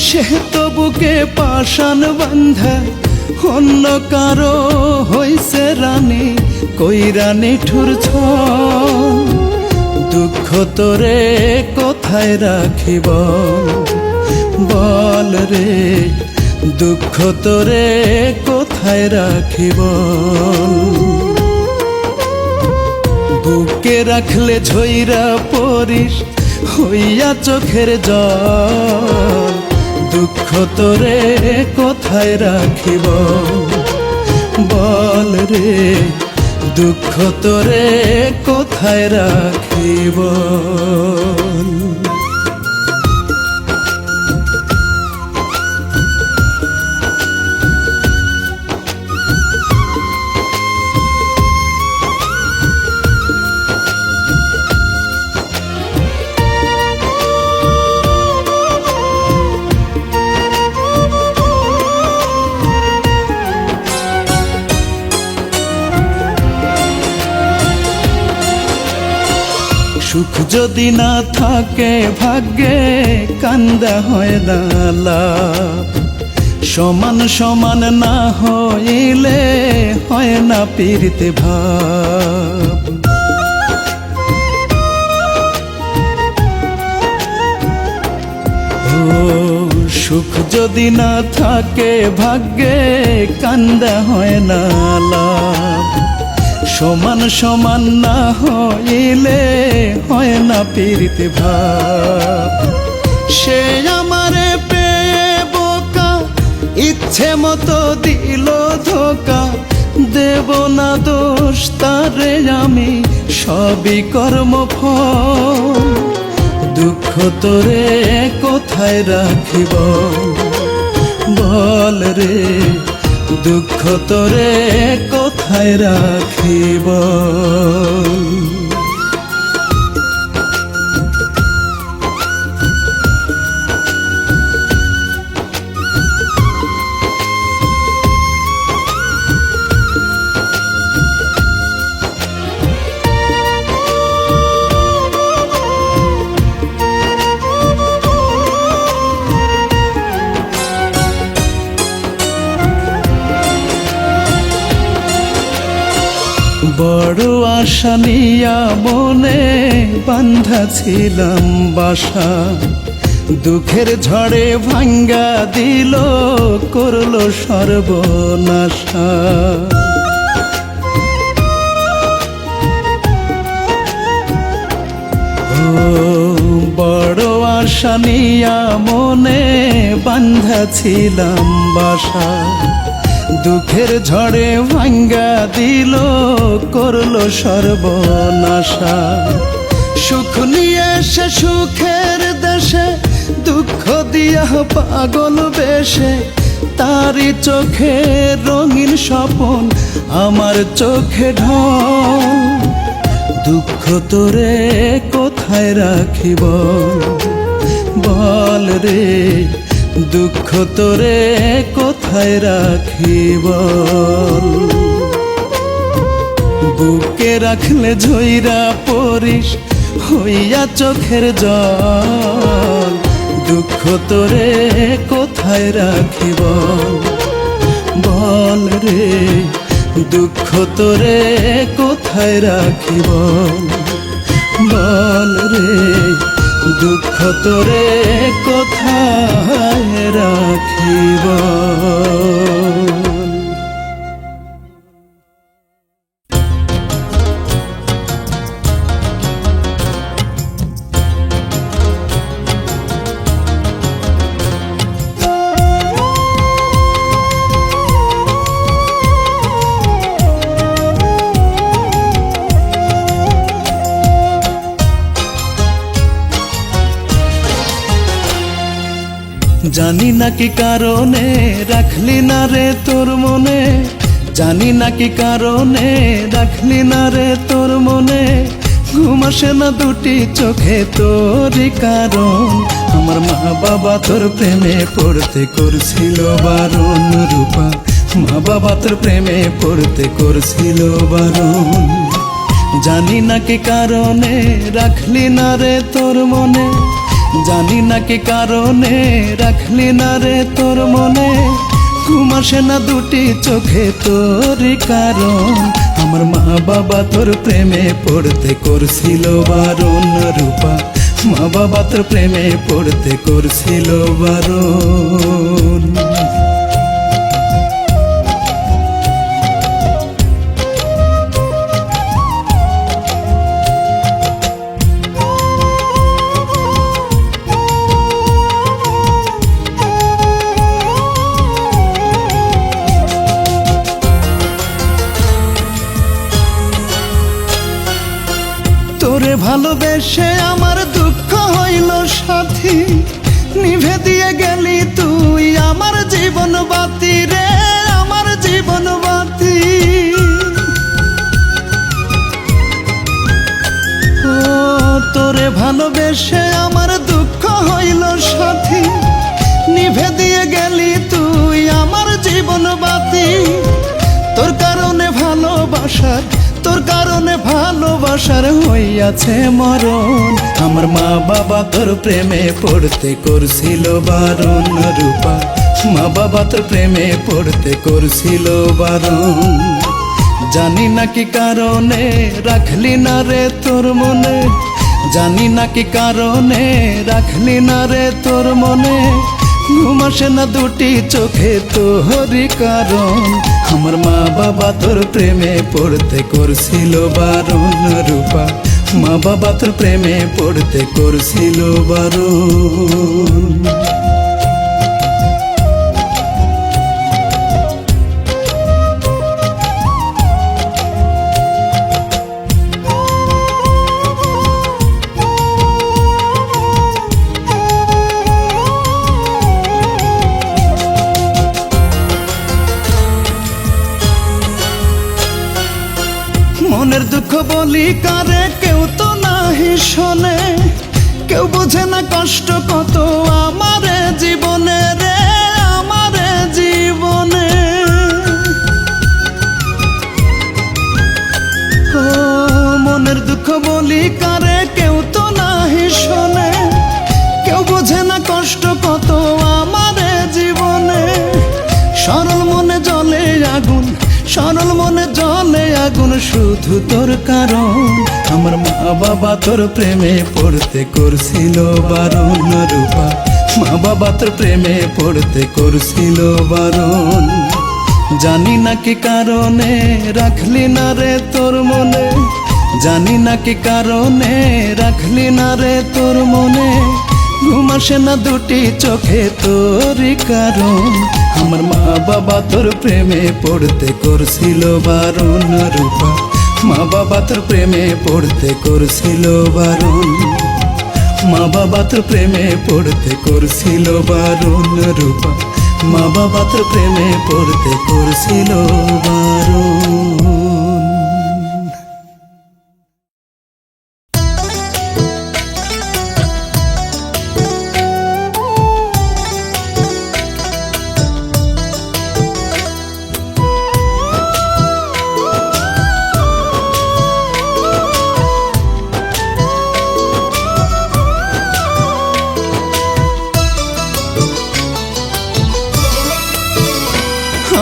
সে তো বুকে পাষাণ বান্ধা অন্য কারো হইছে রানী, কইরা নিঠুর ছল। দুঃখ তোরে কোথায় রাখিব বল রে, দুঃখ তোরে কোথায় রাখিব। বুকে রাখলে ঝইরা পড়িস হইয়া চোখের জল। দুঃখ তোরে কোথায় রাখিব বল রে, দুঃখ তোরে কোথায় রাখিব। সুখ যদি না থাকে ভাগ্যে কান্দা হয় না লাভ। সমান সমান না হইলে হয় না পীড়িতে ভাব। ও সুখ যদি না থাকে ভাগ্যে কান্দা হয় না লাভ। সমান সমান না হইলে হয় না পীড়িতে ভাব। সে আমারে পেয়ে বোকা ইচ্ছে মতো দিল ধোকা, দেব না দোষ তারে আমি সবই কর্মফল। দুঃখ তোরে কোথায় রাখিব বল রে, দুঃখ তোরে কোথায় রাখিব। বড় আশা নিয়া মনে বান্ধা ছিলাম বাসা, দুঃখের ঝড়ে ভাঙ্গা দিল করলো সর্বনাশা। ও বড় আশা নিয়া মনে বান্ধা ছিলাম বাসা, দুঃখের ঝড়ে ভাঙ্গা দিল করলো সর্বনাশা। সুখ নিয়ে সে সুখের দেশে দুঃখ দিয়া পাগল বেশে, তারি চোখে রঙিন স্বপন আমার চোখে ঢল। দুঃখ তোরে কোথায় রাখিব বল রে, দুঃখ তোরে কোথায় রাখিব। বুকে রাখলে ঝইরা পড়িস হইয়া চোখের জল। দুঃখ তোরে কোথায় রাখিব বল রে, দুঃখ তোরে কোথায় রাখিব বল রে, দুঃখ তোরে কোথায় রাখিব। জানি না কি কারণে রাখলি না রে তোর মনে, জানি না কি কারণে রাখলি না রে তোর মনে। ঘুম আসে না দুটি চোখে তোরই কারণ, আমার মা বাবা তোর প্রেমে পড়তে করছিল বারণ। রূপা মা বাবা তোর প্রেমে পড়তে করছিল বারণ। জানি না কি কারণে রাখলি না রে তোর মনে, জানি না কি কারণে রাখলি না রে তোর মনে, ঘুম আসে না দুটি চোখে তোরই কারণ। আমার মা বাবা তোর প্রেমে পড়তে করছিল বারণ রূপা, মা বাবা তোর প্রেমে পড়তে করছিল বারণ। তোরে ভালোবেসে আমার দুঃখ হইল সাথী, নিভে দিয়ে গেলি তুই আমার জীবন বাতি রে, আমার জীবন বাতি। ও তোরে ভালোবেসে আমার দুঃখ হইল সাথী, নিভে দিয়ে গেলি তুই আমার জীবন বাতি। তোর কারণে ভালোবাসার, তোর কারণে ভালোবাসার হইয়াছে মরণ। আমার মা বাবা তোর প্রেমে পড়তে করছিল বারণ রূপা, মা বাবা তোর প্রেমে পড়তে করছিল বারণ। জানি না কি কারণে রাখলি না রে তোর মনে, জানি না কি কারণে রাখলি না রে তোর মনে, ঘুম আসে না দুটি চোখে তোরই কারণ। আমার মা বাবা তোর প্রেমে পড়তে করছিল বারণ রূপা, মা বাবা তোর প্রেমে পড়তে করছিল বারণ। মনের দুঃখ বলি কারে কেউ তো নাহি শোনে, কেউ বোঝে না কষ্ট কত আমারে জীবনে রে, আমারে জীবনে। ও মনের দুঃখ বলি কারে কেউ তো নাহি শোনে, কেউ বোঝে না কষ্ট কত আমারে জীবনে। সরল মনে জ্বলে আগুন, সরল মনে জ্বলে আগুন শুধু তোর কারণ। আমার মা বাবা তোর প্রেমে পড়তে করছিল বারণ রূপা, মা বাবা তোর প্রেমে পড়তে করছিল বারণ। জানি না কি কারণে রাখলি না রে তোর মনে, জানি না কি কারণে রাখলি না রে তোর মনে, ঘুম আসে না দুটি চোখে তোরই কারণ। আমার মা বাবা তোর প্রেমে পড়তে করছিল বারণ রূপা, মা বাবা তোর প্রেমে পড়তে করছিল বারণ, মা বাবা তোর প্রেমে পড়তে করছিল বারণ রূপা, মা বাবা তোর প্রেমে পড়তে করছিল বারণ।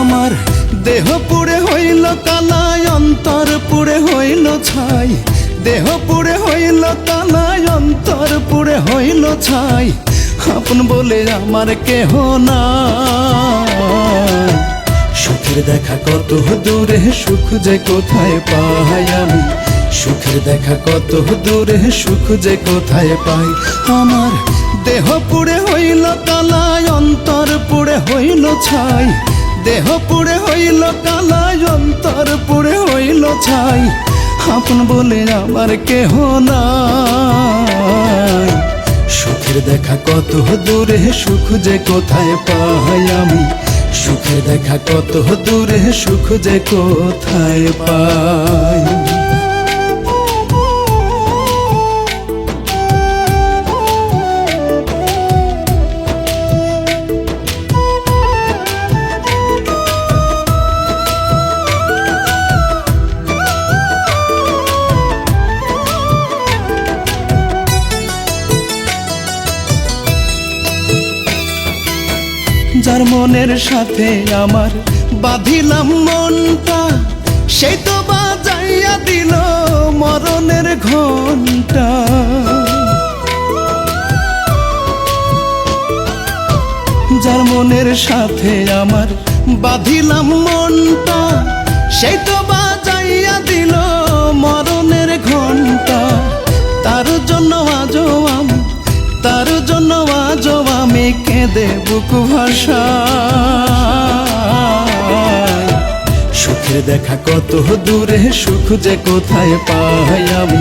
আমার দেহ পুড়ে হইল কালাই, অন্তর পুড়ে হইল ছাই, দেহ পুড়ে হইল কালাই, অন্তর পুড়ে হইল ছাই। আপন বলে আমার কেহ নাই, সুখের দেখা কত দূরে, সুখ যে কোথায় পাই আমি, সুখের দেখা কত দূরে, সুখ যে কোথায় পাই। আমার দেহ পুড়ে হইল কালাই, অন্তর পুড়ে হইল ছাই, দেহ পুড়ে হইল কালাই, অন্তর পুড়ে হইল ছাই। আপন বলে আমার কেহ নাই, সুখের দেখা কত দূরে, সুখ যে কোথায় পাই আমি, সুখের দেখা কত দূরে, সুখ যে কোথায় পাই। যার মনের সাথে আমার বাঁধিলাম মনটা, সেই তো বাজাইয়া দিল মরণের ঘন্টা। যার মনের সাথে আমার বাঁধিলাম মনটা, সেই তো বাজাইয়া দিল মরণের ঘন্টা। তার জন্য আজও আমি কেঁদে বুক ভাষায়। সুখের দেখা কত দূরে, সুখ যে কোথায় পাই আমি।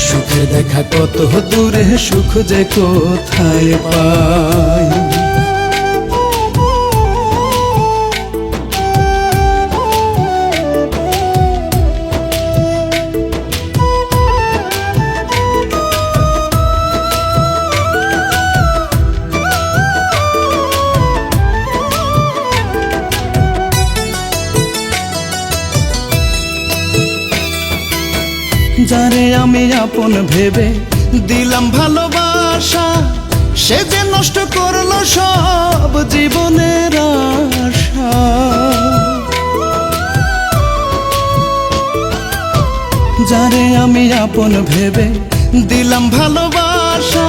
সুখের দেখা কত দূরে, সুখ যে কোথায় পাই। যারে আমি আপন ভেবে দিলাম ভালোবাসা, সে যে নষ্ট করলো সব জীবনের আশা। যারে আমি আপন ভেবে দিলাম ভালোবাসা,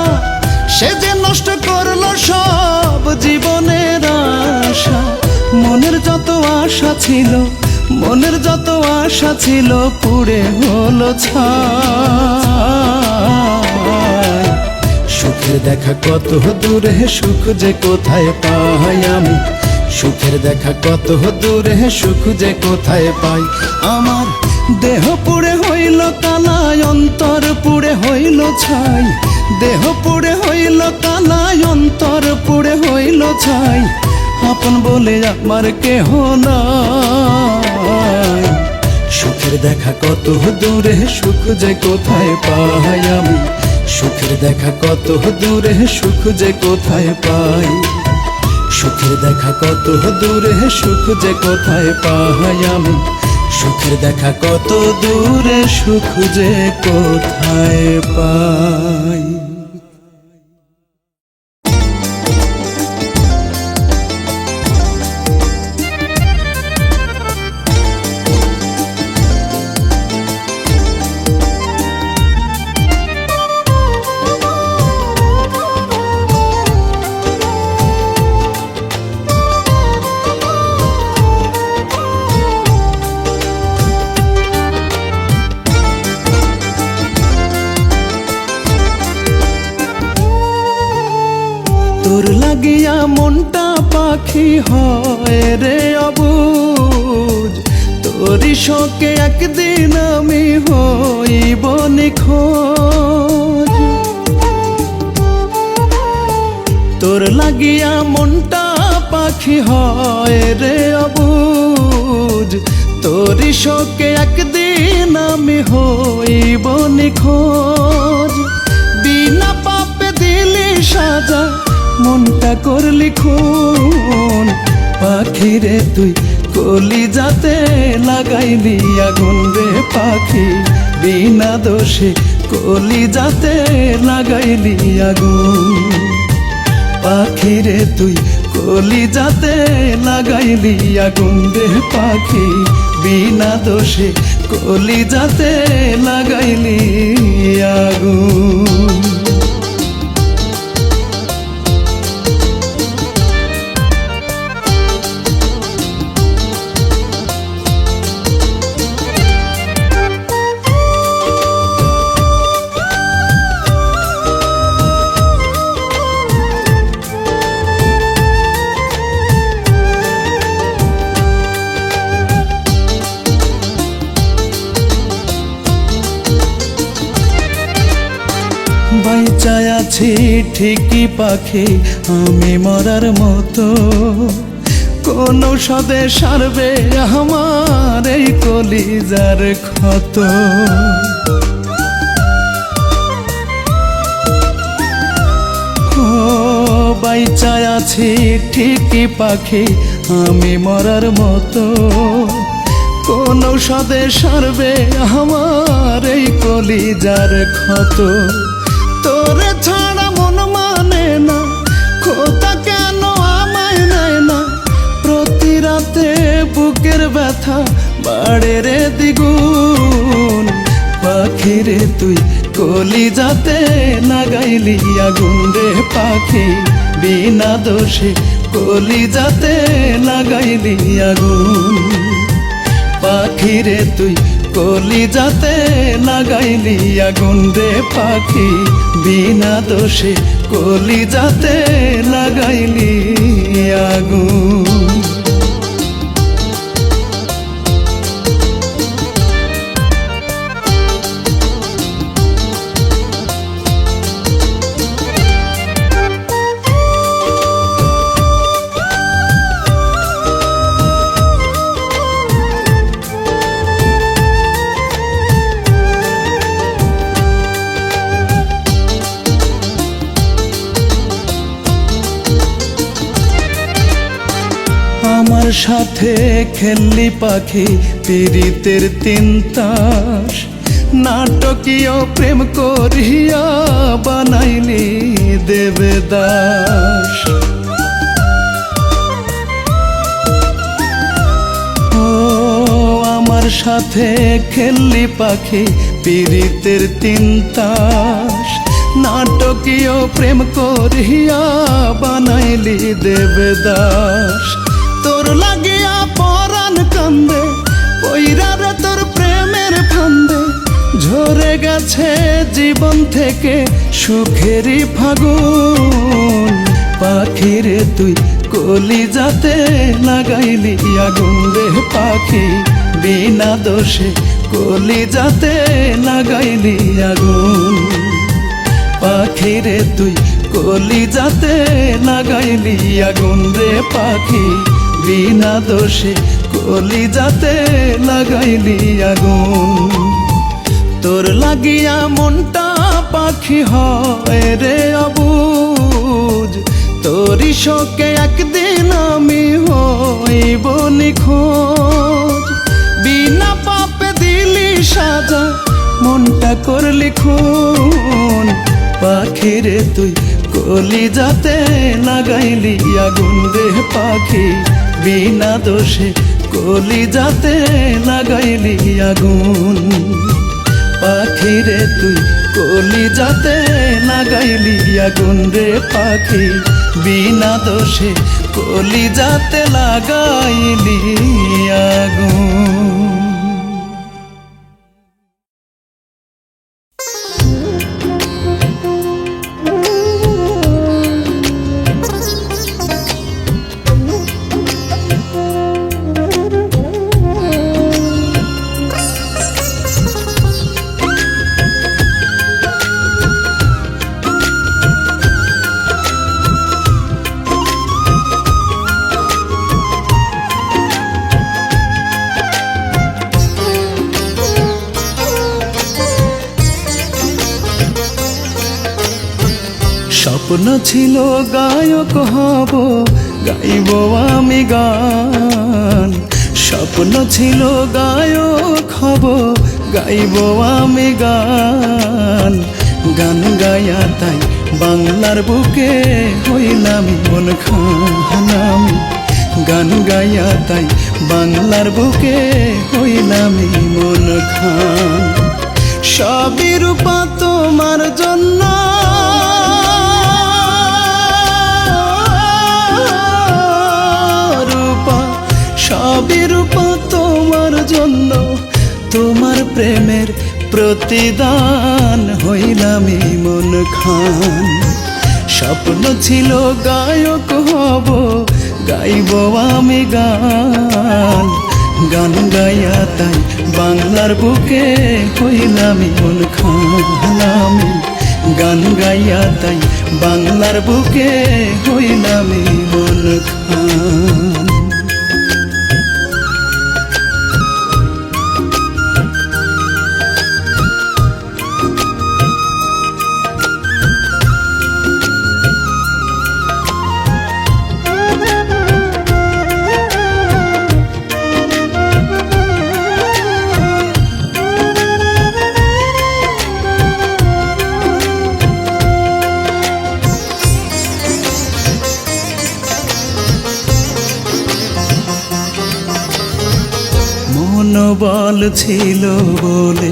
সে যে নষ্ট করলো সব জীবনের আশা। মনের যত আশা ছিল, মনের যত আশা ছিল পুড়ে হলো ছাই। সুখের দেখা কত দূরে, সুখ যে কোথায় পাই আমি। সুখের দেখা কত দূরে, সুখ যে কোথায় পাই। আমার দেহ পুড়ে হইল কালাই, অন্তর পুড়ে হইল ছাই। দেহ পুড়ে হইল কালাই, অন্তর পুড়ে হইল ছাই। আপন বলে আমার কেহ নাই। সুখের দেখা কত দূরে, সুখ যে কোথায় পাই আমি। সুখের দেখা কত দূরে, সুখ যে কোথায় পাই। সুখের দেখা কত দূরে, সুখ যে কোথায় পাই আমি। সুখের দেখা কত দূরে, সুখ যে কোথায় পাই। তোর লাগিয়া মনটা পাখি হয় রে অবুঝ। তোরই শোকে একদিন আমি হইব নিখোঁজ। তোর লাগিয়া মনটা পাখি হয় রে অবুঝ। তোরই শোকে একদিন আমি হইব নিখোঁজ। বিনা পাপে দিলি সাজা, মনটা করলি খুন। পাখি রে তুই কলিজাতে লাগাইলি আগুন রে পাখি। বিনা দোষে কলিজাতে লাগাইলি আগুন। পাখি রে তুই কলিজাতে লাগাইলি আগুন রে পাখি। বিনা দোষে কলিজাতে লাগাইলি আগুন। বাইচায় আছি ঠিকই পাখি আমি মরার মতো। কোন সদে সারবে আমার এই কলিজার ক্ষত। ও বাইচায় আছি ঠিকই পাখি আমি মরার মতো। কোন সদে সারবে আমার এই কলিজার ক্ষত। তোরে ছাড়া মন মানে না, খোদা কেন আমায় নেয় না। রে দ্বিগুণ। পাখিরে তুই কলিজাতে লাগাইলি আগুন রে পাখি, বিনা দোষে কলিজাতে লাগাইলি আগুন। পাখিরে তুই কলিজাতে লাগাইলি আগুন রে পাখি, বিনা দোষে কলিজাতে লাগাইলি আগুন। আমার সাথে খেললি পাখি পীড়িতের তিন তাস, নাটকীয় প্রেম করিয়া বানাইলি দেবদাস। ও আমার সাথে খেললি পাখি পীড়িতের তিন তাস, নাটকীয় প্রেম করিয়া বানাইলি দেবদাস। তোর লাগিয়া পরাণ কান্দে পইরা রে তোর প্রেমের ফান্দে, ঝরে গেছে জীবন থেকে সুখেরই ফাগুন। পাখিরে তুই কলিজাতে লাগাইলি আগুন রে পাখি, বিনা দোষে কলিজাতে লাগাইলি আগুন। পাখিরে তুই কলিজাতে লাগাইলি আগুন রে পাখি, বিনা দোষে কলিজাতে লাগাইলি আগুন। তোর লাগিয়া মনটা পাখি হয় রে অবুঝ, তোরই শোকে একদিন আমি হইব নিখোঁজ। বিনা পাপে দিলি সাজা মনটা করলি খুন। পাখিরে তুই কলিজাতে লাগাইলি আগুন রে পাখি, বিনা দোষে কলিজাতে লাগাইলি আগুন। পাখিরে তুই কলিজাতে লাগাইলি আগুন রে পাখি, বিনা দোষে কলিজাতে লাগাইলি আগুন। স্বপ্ন ছিল গায়ক হব, গাইব আমি গান। স্বপ্ন ছিল গায়ক হব, গাইব আমি গান। গান গায়া তাই বাংলার বুকে হইলাম মন খান। গান গায়া তাই বাংলার বুকে হইলাম মন খান। সবই রূপা তোমার জন্য, সবই রূপা তোমার জন্য। তোমার প্রেমের প্রতিদান হইলাম মন খান। স্বপ্ন ছিল গায়ক হব, গাইব আমি গান। গান গাইয়া তাই বাংলার বুকে হইলাম মন খান। গান গাইয়া তাই বাংলার বুকে হইলাম মন খান। মনোবল ছিল বলে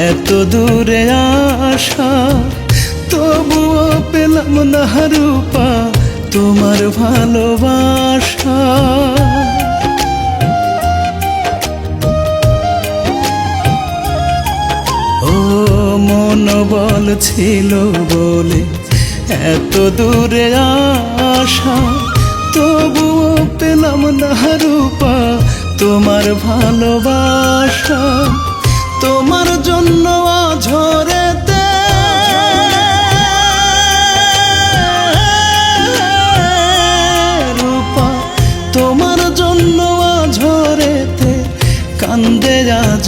এত দূরে আসা, তবুও পেলাম না রূপা তোমার ভালোবাসা। ও মনোবল ছিল বলে এত দূরে আসা, তবুও পেলাম না রূপা তোমার ভালোবাসা। তোমার জন্য ঝরেতে রূপা, তোমার জন্য ঝরেতে কান্দে আজ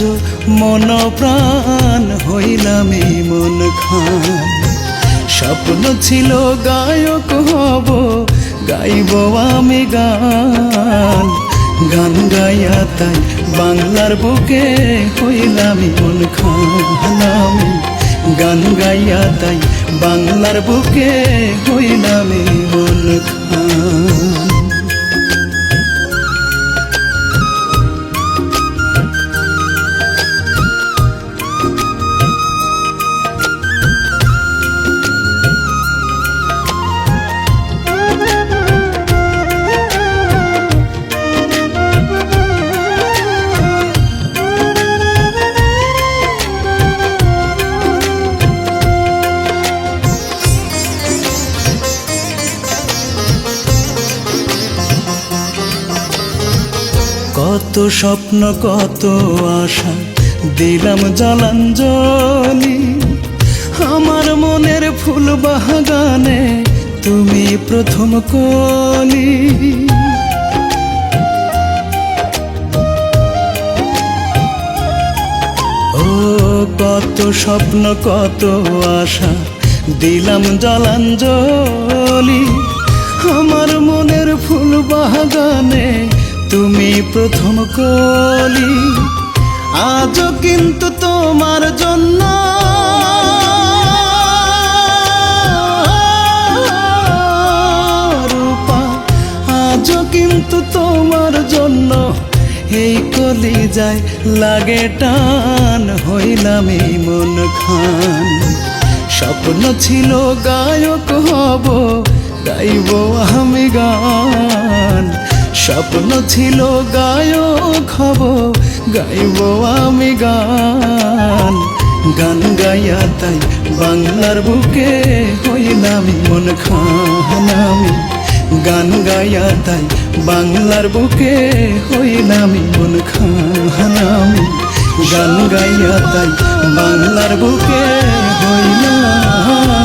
মন প্রাণ, হইলাম মন খান। স্বপ্ন ছিল গায়ক হব, গাইব আমি গান, গান গাইয়া তাই বাংলার বুকে হইলাম মন খান। আমি গান গাইয়া তাই বাংলার বুকে হইলাম মন খান। কত স্বপ্ন কত আশা দিলাম জলাঞ্জলি, আমার মনের ফুল বাগানে তুমি প্রথম কলি। ও কত স্বপ্ন কত আশা দিলাম জলাঞ্জলি, আমার মনের ফুল বাগানে তুমি প্রথম কলি। আজও কিন্তু তোমার জন্য রূপা, আজও কিন্তু তোমার জন্য এই কলিজায় লাগে টান, হইলাম মন খান। স্বপ্ন ছিল গায়ক হব, গাইব আমি গান, স্বপ্ন ছিল গায়ক হব, গাইব আমি গান, গান গাইয়া তাই বাংলার বুকে হইলাম মন খান। আমি গান গাইয়া তাই বাংলার বুকে হইলাম মন খান। আমি গান গাইয়া তাই বাংলার বুকে হইলাম